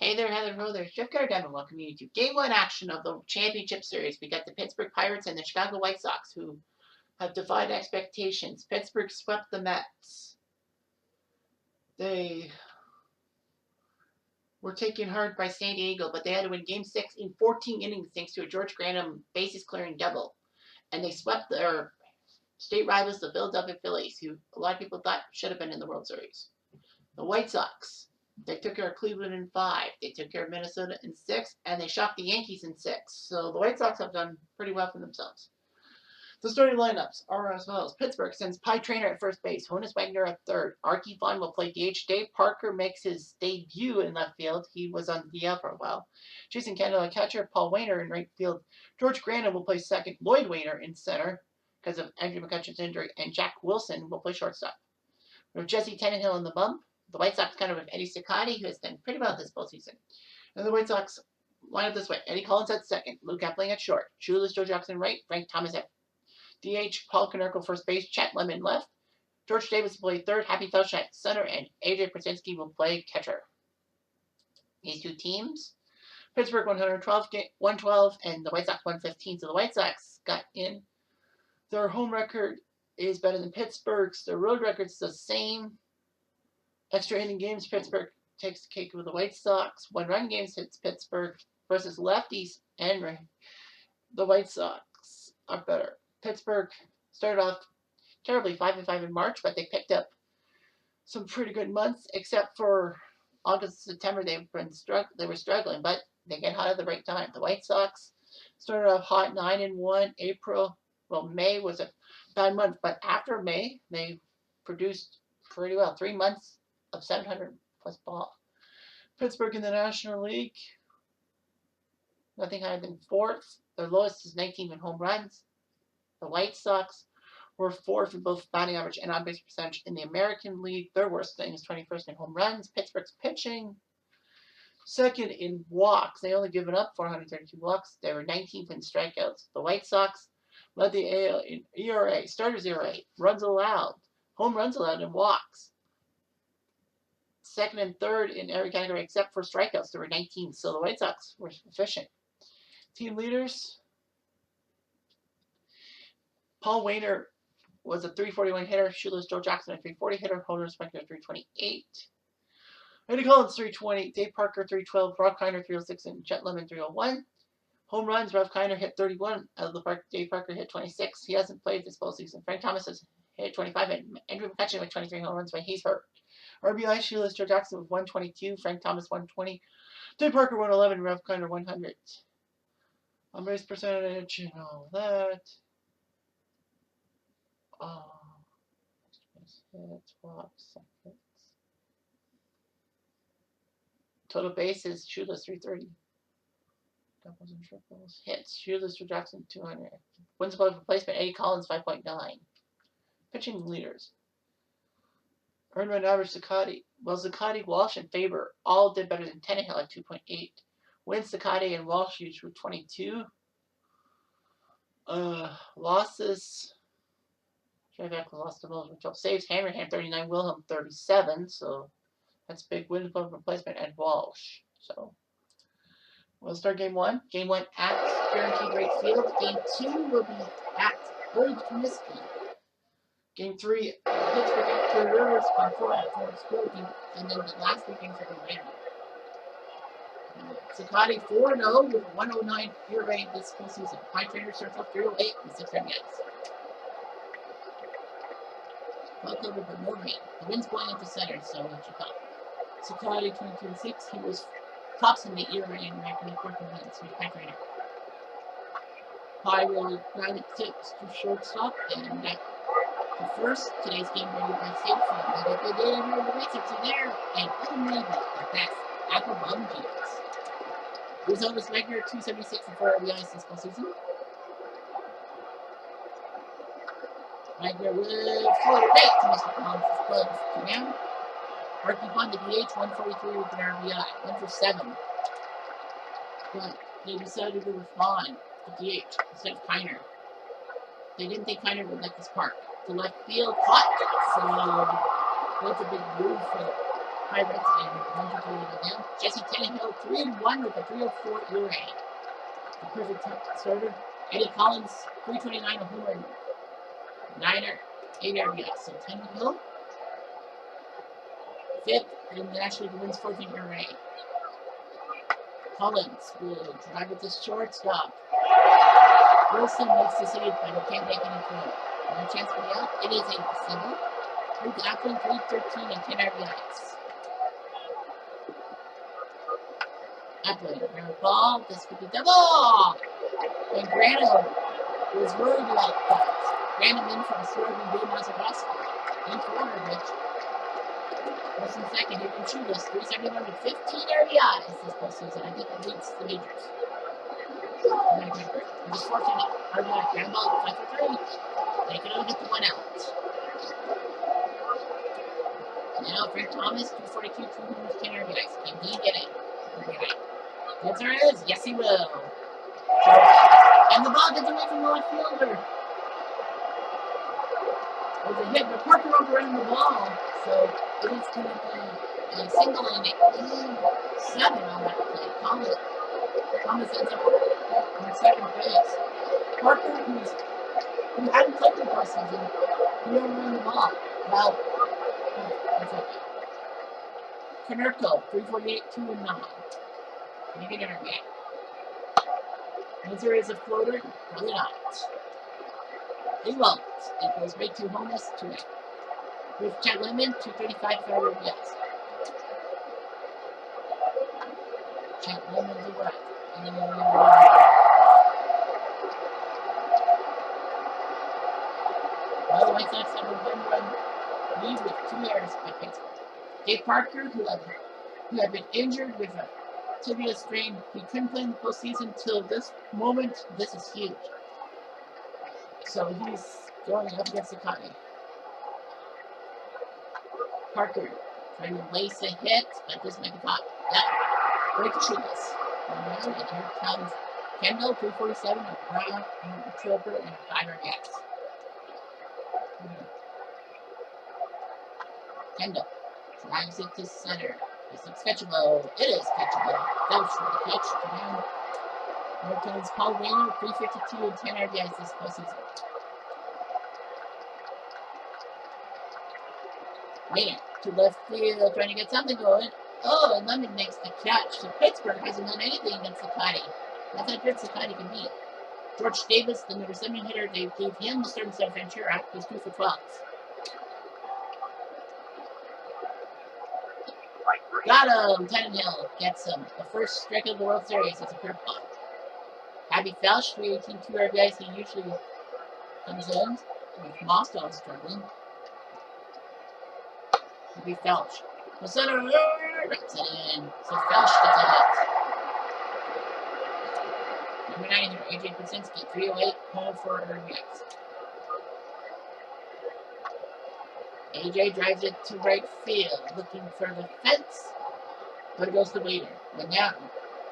Hey there, Heather. Hello there. Jeff Gardner, welcome you to Game 1 action of the championship series. We got the Pittsburgh Pirates and the Chicago White Sox, who have defied expectations. Pittsburgh swept the Mets. They were taken hard by San Diego, but they had to win Game 6 in 14 innings thanks to a George Granum bases-clearing double. And they swept their state rivals, the Philadelphia Phillies, who a lot of people thought should have been in the World Series. The White Sox, they took care of Cleveland in 5. They took care of Minnesota in 6, and they shocked the Yankees in 6. So the White Sox have done pretty well for themselves. The starting lineups are as follows. Pittsburgh sends Pie Trainer at first base, Honus Wagner at third. Archie Vaughn will play DH. Dave Parker makes his debut in left field. He was on DL for a while. Jason Kendall at catcher, Paul Wainer in right field. George Granum will play second. Lloyd Wainer in center because of Andrew McCutcheon's injury, and Jack Wilson will play shortstop. We have Jesse Tannehill in the bump. The White Sox kind of with Eddie Cicotti, who has done pretty well this postseason. And the White Sox line up this way. Eddie Collins at second. Luke Appling at short. Shoeless Joe Jackson right. Frank Thomas at DH. Paul Konerko first base. Chet Lemon left. George Davis will play third. Happy Felsch at center. And AJ Przinsky will play catcher. These two teams. Pittsburgh 112 and the White Sox 115. So the White Sox got in. Their home record is better than Pittsburgh's. Their road record's the same. Extra inning games, Pittsburgh takes the cake with the White Sox. One-run games hits Pittsburgh versus lefties, and the White Sox are better. Pittsburgh started off terribly 5-5 in March, but they picked up some pretty good months, except for August, September. They were struggling, but they get hot at the right time. The White Sox started off hot 9-1. May was a bad month, but after May, they produced pretty well. 3 months of 700 plus ball. Pittsburgh in the National League, nothing higher than 4th. Their lowest is 19 in home runs. The White Sox were 4th in both batting average and on-base percentage in the American League. Their worst thing is 21st in home runs. Pittsburgh's pitching, 2nd in walks. They only given up 432 walks. They were 19th in strikeouts. The White Sox led the AL in ERA, starters ERA, runs allowed, home runs allowed, and walks. 2nd and 3rd in every category except for strikeouts. There were 19, so the White Sox were efficient. Team leaders. Paul Wainer was a 341 hitter. Shoeless Joe Jackson a 340 hitter. Honus Wagner 328. Eddie Collins 320. Dave Parker 312. Rob Kiner 306 and Chet Lemon 301. Home runs. Rob Kiner hit 31 out of the park. Dave Parker hit 26. He hasn't played this postseason. Frank Thomas has hit 25 and Andrew McCutcheon with 23 home runs, but he's hurt. RBI, Shoeless Joe Jackson with 122, Frank Thomas 120, Dave Parker 111, Rob Kiner 100. On base percentage and all that. Hits, walks, seconds. Total bases, Shoeless 330. Doubles and triples. Hits, Shoeless Joe Jackson 200. Wins above replacement, Eddie Collins 5.9. Pitching leaders. Earned run average, Cicotti. Well, Cicotti, Walsh, and Faber all did better than Tannehill at 2.8. Wins, Cicotti, and Walsh each with 22. Losses. Trebek lost the most with 12 saves. Hammerhand 39, Wilhelm 37. So that's big wins above replacement and Walsh. So we'll start game 1. Game 1 at Guaranteed Rate Field. Game 2 will be at Old Comiskey. Game 3, Pittsburgh at Two Rivers, Game 4 at Forest Field, and then the last 3 games are going to win. Cicotti 4-0 with a 109 ERA this postseason. Pie Trainer starts off 308 with 6 RBIs. Well covered but no rain. The wind's blowing into center, so what you call. Cicotti 22-6. He was tops in the ERA in American League 14 minutes with Pie Trainer. Pie will grind it 6 to shortstop, and first, today's game ready by State Farm. They did it in the White Sox are there, and eliminated the best Apple Bum Kids. Honus Wagner 276 and 4 RBIs this postseason. Wagner with 408 to Mr. Collins' clubs to down. Archie Vaughn, the DH, 143 with an RBI, 1 for 7. But they decided to respond to DH instead of Kiner. They didn't think Kiner would let this park. The left field caught, so that's a big move for the Pirates, and 1-2 now. Jesse Tannehill, 3-1 with a 304 ERA. The perfect starter. Eddie Collins, 329, a homer, 8 RBIs. So Tannehill, 5th, and the National League wins 14 ERA. Collins will drive it to shortstop. Wilson makes the save, but he can't make any throw. No chance for the out. It is a single. Luke Appleton, 313 and 10 RBIs. Appleton, ground ball, this could be double! And Grano was worried about that. Grano in for a swerving Bill Mazeroski. In for Rich. Wilson second, here from Chubas, 371 to 15 RBIs this postseason. I think that leads the majors. Just fortunate. RBI, ground ball, 5 for 3. They can only get the 1 out. Now Frank Thomas, 242, 2 homers, 10 RBIs. Can he get it? The answer is yes, he will. And the ball gets away from the left fielder. There's a hit, but Parker overran the ball, so it is going to be a single and 7 on that play. Thomas ends up on second base. Parker, who hadn't played the postseason, he overran the ball. Well, that's okay. Konerko, 348, 2-9. Can you get an RBI? Answer is a floater? Probably not. He won't. It goes right to Holmes, 2 with Chad Lemon, 235 for RBIs. Chad Lemon's a what? Well, the White Sox have a 1-run lead with 2 errors by Pittsburgh. Dave Parker, who had been injured with a tibia strain, he couldn't play in the postseason until this moment. This is huge. So he's going up against Sakani. Parker trying to lace a hit, but this might be caught. Yeah, break the shoeless. And here comes Kendall, 347, a Brown, a Trooper, and a 5 RBIs. Kendall drives it to center. Is it catchable? It is catchable. That was for the catch. Down. Here comes Paul Wayner, 352 and 10 RBIs this postseason. Wayner to left field, trying to get something going. Oh, and London makes the catch. So Pittsburgh hasn't done anything against Sakani. That's how good Sakani can be. George Davis, the number 7 hitter, they gave him the starting center Ventura. He's 2 for 12. Got him! Tannehill gets him. The first strike of the World Series. It's a curveball. Abby Felsch, 318, 2 RBIs. He usually comes in with Moscow struggling. Abby Felsch. The center rips it in. So Felsch gets a hit. Number 9 here, AJ Pasinski, 308, home for RBIs. AJ drives it to right field, looking for the fence, but it goes to Waiter. And now,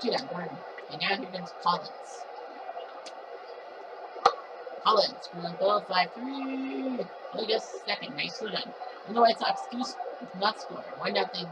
to that Gordon. And now here comes Collins. Collins, for the goal, 5-3. Look at second, nicely done. And the White Sox do not score. 1-0.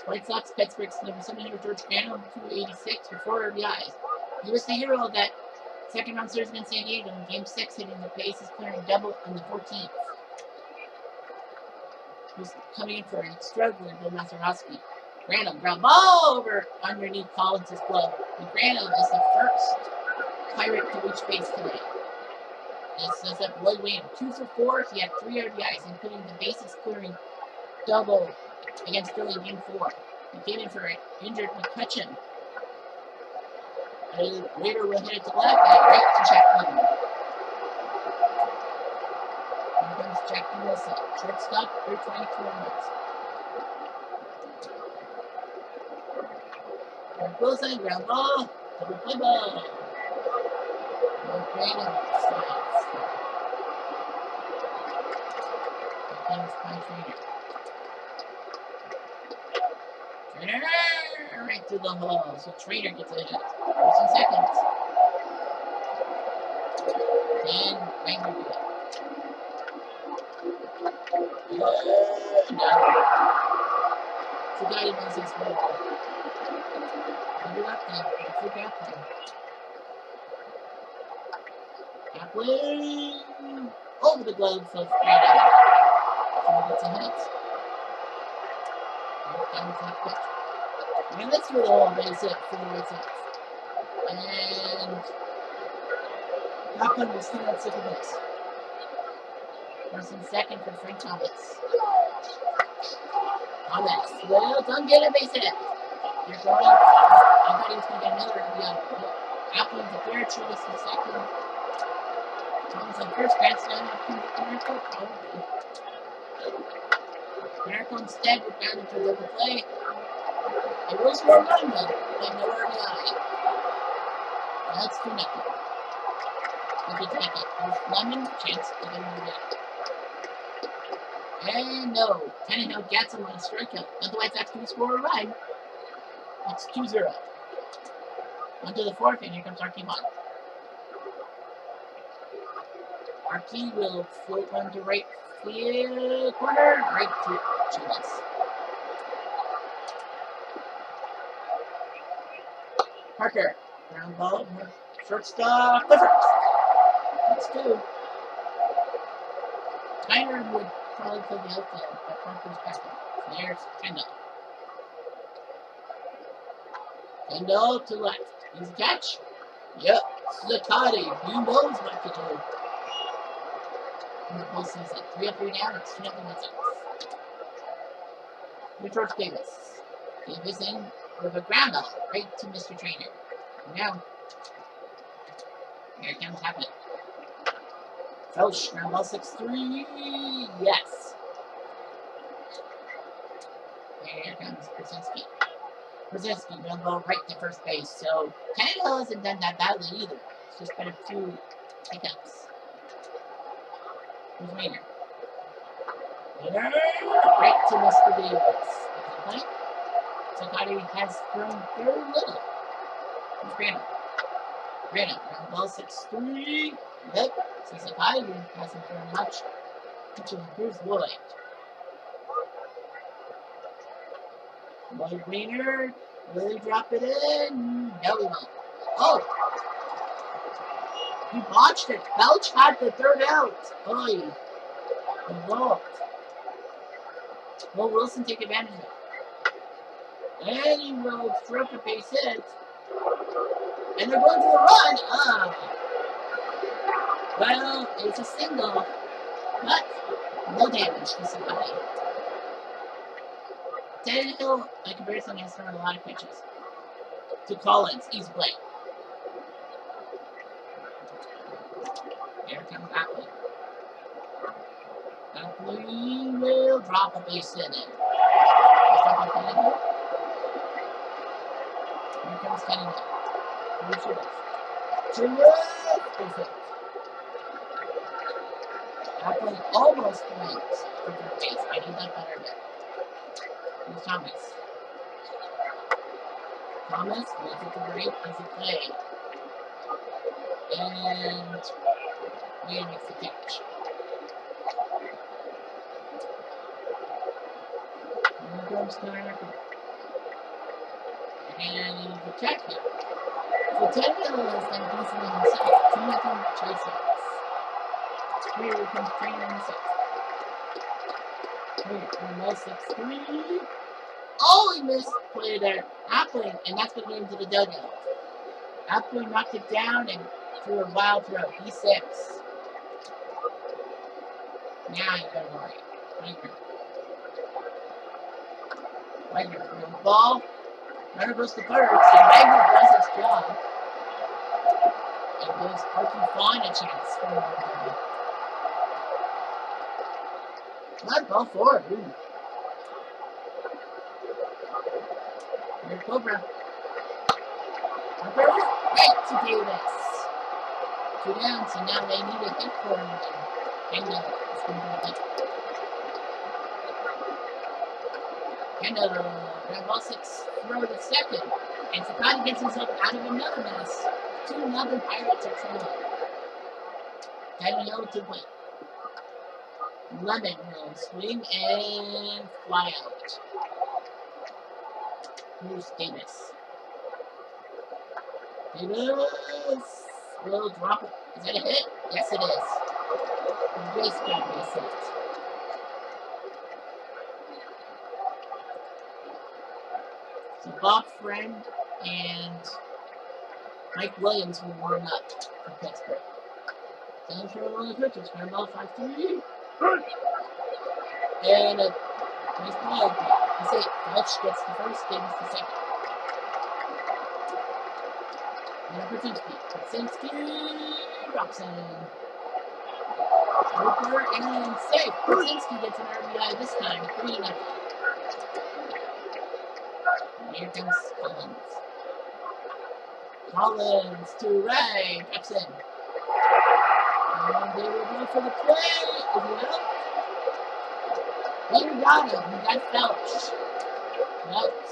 White Sox, Pittsburgh's number 7 hitter, George Grano, 286 for 4 RBIs. He was the hero of that second round series against San Diego in Game 6, hitting the bases clearing double on the 14th. He's coming in for a struggling Bill Mazeroski. Grano, ground ball over underneath Collins' glove. And Grano is the first Pirate to reach base today. This is up Lloyd Wayne, 2 for 4. He had 3 RBIs, including the bases clearing double against Philly in Game 4. He came in for an injured McCutcheon. Later will hit it to left and right to Jack Wilson. Here comes Jack Wilson. Shortstop, 322 runs. Jack Wilson, ground ball, double play ball. No Grano stops. Here comes Pine Trainer. Right to the hole. So Trainer gets a hit. 14 seconds. And Ranger do it. No. Forgot he was his ball. Captain. That's the captain. Captain. Over the gloves of Brandon. So he gets a hit. Down the top pitch. And let's do the whole base hit for the White Sox. And Captain will stand at second base. First and second for Frank Thomas. Thomas will don't get a base hit. They're going. I thought he was going to get another. Apple's the third, choice the second. Thomas on first, Grant Slam up to the Miracle, probably. Miracle instead would bound into a double play. It was for a run though, but nowhere to lie. That's 2-0. We can take it. There's Lemon, chance to get another game. And no, Tannehill gets him on a strikeout. But the White Sox can score a run. It's 2-0. On to the fourth, and here comes Archie Vaughn. Archie will float one to right field corner, right to Chivas. Parker, ground ball, shortstop, Clifford. That's 2. Tyler would probably play the outfield, but Parker's backing. There's Kendall. Kendall to left. Easy catch. Yep. Zakati. He knows what to do. In the postseason. 3-3 down. It's 2-0 White Sox. New George Davis. Davis in with a ground ball right to Mr. Trainer. Now, here comes happening. Felsh, ground ball 6-3. Yes. Here comes Brzezinski. Brzezinski, ground ball right to first base. So, Tannehill hasn't done that badly either. It's just been a few hiccups. Here's Rainer. Rainer, right to Mr. Davis. Sakati has thrown very little. Here's Brandon. Brandon, ground ball 6-3. Yep. So Sakati hasn't thrown much. Here's Lloyd. Lloyd Rainer. Will he drop it in? No, he won't. Oh! He botched it. Felch had the third out. Oy. He won't. Will Wilson take advantage of it? And he will stroke a base hit. And they're going to the run. Well, it's a single. But no damage to somebody. Tannehill, by comparison, has thrown a lot of pitches. To Collins, easy play. Here comes Appley. Appley will drop a base hit in. Here comes Tannehill. Chivas. Appley almost went for third base. I need that better bit. Here's Thomas. Thomas will take a break as a play. And Wade makes the catch. Here comes Tannehill. And he's the catch now. So Tannehill has done decently himself. 2-0 Chase. Here comes Trainer in the 6th. Here, no 6-3. Oh, he missed play there. Appley, and that's going to get into the dugout. Appley knocked it down and threw a wild throw. E6. Now you got to worry. Wagner, no ball. Runner goes to third, so Wagner does his job. And gives Archie Vaughn a chance for one. Not ball forward. Ooh. Here's Cobra. Right to Davis. 2 down, so now they need a hit for him. Kendall is going to be a hit. Kendall, ground ball 6, throw to second. And Sakati gets himself out of another mess. 2-0 Pirates are trailing. Tannehill to win. Lemon will swing and fly out. Here's Davis. It is. Will drop it. Is that a hit? Yes, it is. Base grab base hit. So Bob Friend and Mike Williams will warm up for Pittsburgh. Down for one of the pitches. Ground ball 5-3. And a nice play. That's it. Welch gets the first, Davis the second. And Krasinski. Krasinski drops in. Hooper and safe. Krasinski gets an RBI this time. 3-0. Here comes Collins. Collins to right. Drops in. And they will go for the play. Is it out? Later got him. He got Felch. Felch.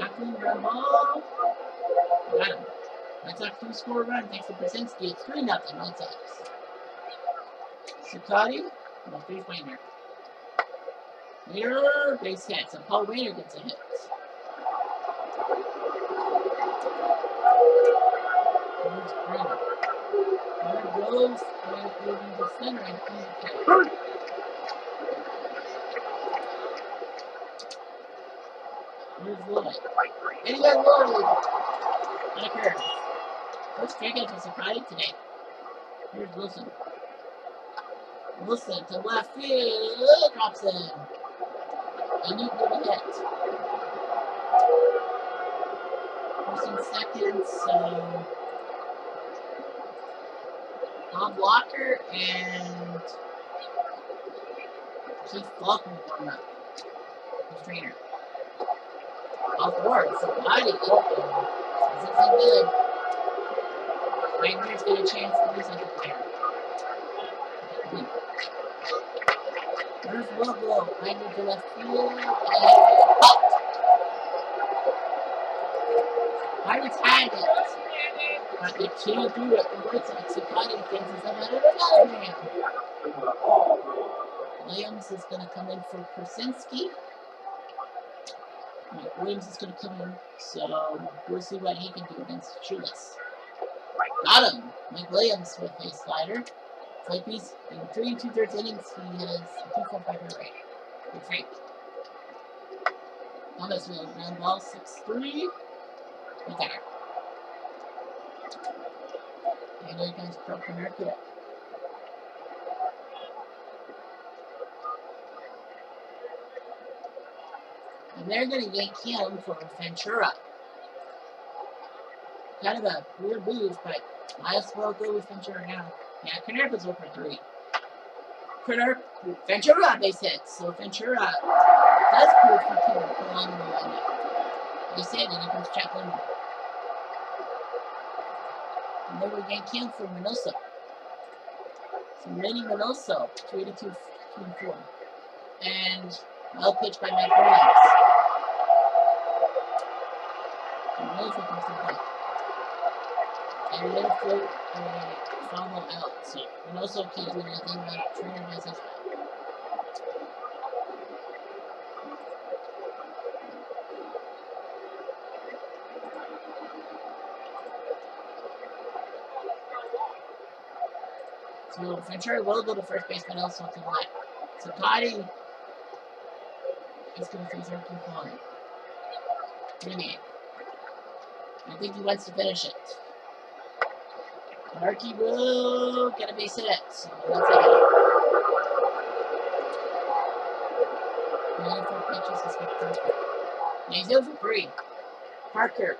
After the ground ball. Got him. Red Sox do score a run thanks to Brzezinski. It's 3-0 Red Sox. Sakati. No, face Wayner. Wayner, base hit. So Paul Wayner gets a hit. Here's Brenner. Brenner goes and moving to center and he's a catch. Here's Lloyd. And he got Lloyd. That occurs. First strikeout for Sakati today. Here's Wilson. Wilson to left field. Drops in. A neat little hit. First and second, so Bob Walker and Keith Faulkner warm up. The trainer. Off board, Sakati. This isn't good. Wagner's got a chance to do something there. Where's Lobo? Wagner to left field and popped! Pirates had it. But they can't do it. The Red Sox, Sakati thinks he's about another man. Williams is going to come in for Krasinski. Williams is going to come in, so we'll see what he can do against Chulis. Got him! Mike Williams with a slider. Play piece in 3 2/3 innings, he has a 2.45 rate. Good rate. Thomas will ground ball 6-3. Look at her. And there comes Broken Mercury. And they're going to yank him for Ventura. Kind of a weird move, but might as well go with Ventura now. Yeah, Canerva's over 3. Ventura base hit. So Ventura does prove he can belong in the lineup. They said, and here comes Jack Lindbergh. And they will yank him for Minoso. So Manny Minoso, 282-4. And well pitched by Mike Williams. Minoso comes to play. And they'll float a foul out. So Minoso can't do anything, but Trainer does his job. So Ventura will go to first base, but also to left. So Sakati is going to face Erky Kwan. I think he wants to finish it. Erky will get a base hit. So let's hit it. 94 pitches is good first. Now he's 0 for 3. Parker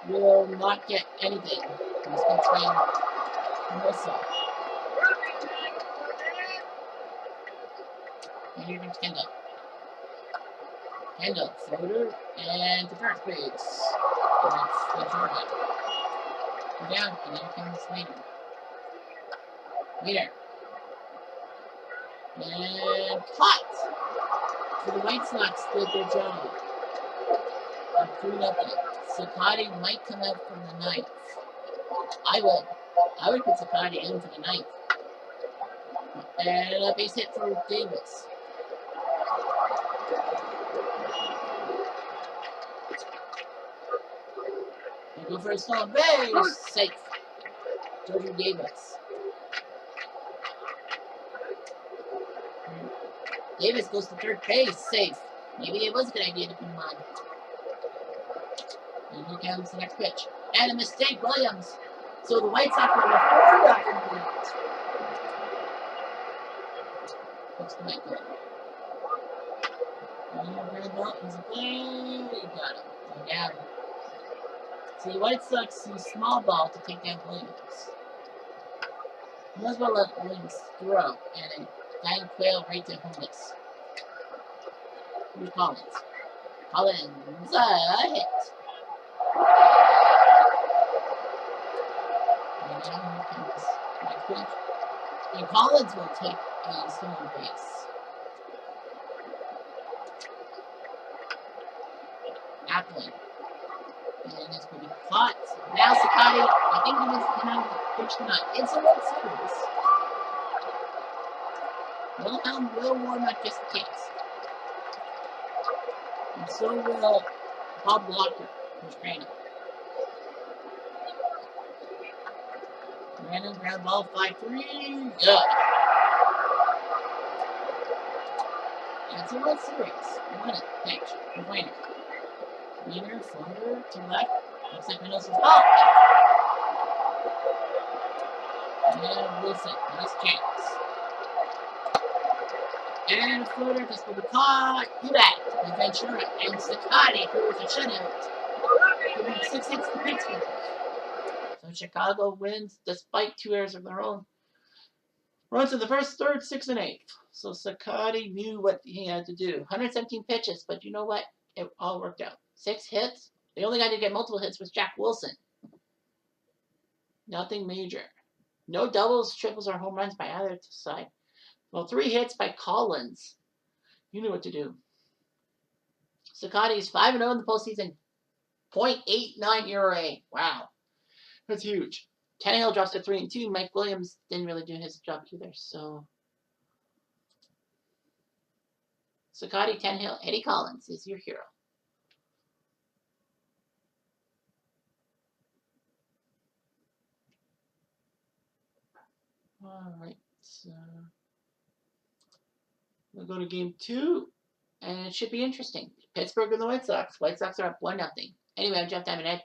will not get anything. He's going to try and whistle. And here comes Kendall. Kendall, floater, and to first base. And that's Ventura. Go down, and then comes Waiter. And caught! So the White Sox did their job. 3-0. Sakati might come out from the ninth. I would put Sakati in for the ninth. And a base hit for Davis. Go for a stolen base. Safe. Georgia Davis. Davis goes to third base. Safe. Maybe it was a good idea to put him on. And here comes the next pitch. And a mistake, Williams. So the White Sox are the 4-0 lead. Looks like good. He's a play. Got him. Down. See, White Sox use small ball to take down Williams. You might as well let Williams throw, and a dying quail right to home base. Here's Collins. Collins, hit. And now here comes next pitch. And Collins will take a stolen base. Appling. And it's going to be caught. Now Sakati, I think he needs to come out and pitch tonight. It's a World Series. Wilhelm will warm up just in case. And so will Bob Blocker, who's training. Random ground ball, 5-3. Good. It's a World Series. We won it. Thanks. We're winning. Leader, floater, to left. Looks like Mendoza's ball. And Wilson, nice chance. And a floater just will be caught. You bet. And Ventura and Sakati, who was a shutout, giving 6 hits to Pittsburgh. So Chicago wins despite 2 errors of their own. Runs in the first, third, 6, and 8. So Sakati knew what he had to do. 117 pitches, but you know what? It all worked out. 6 hits. The only guy to get multiple hits was Jack Wilson. Nothing major. No doubles, triples, or home runs by either side. Well, 3 hits by Collins. You knew what to do. Sakati is 5-0 in the postseason. .89 ERA. Wow. That's huge. Tannehill drops to 3-2. Mike Williams didn't really do his job either. So Sakati, Tannehill, Eddie Collins is your hero. All right. So we'll go to game 2. And it should be interesting. Pittsburgh and the White Sox. White Sox are up 1-0. Anyway, I'm Jeff Diamond.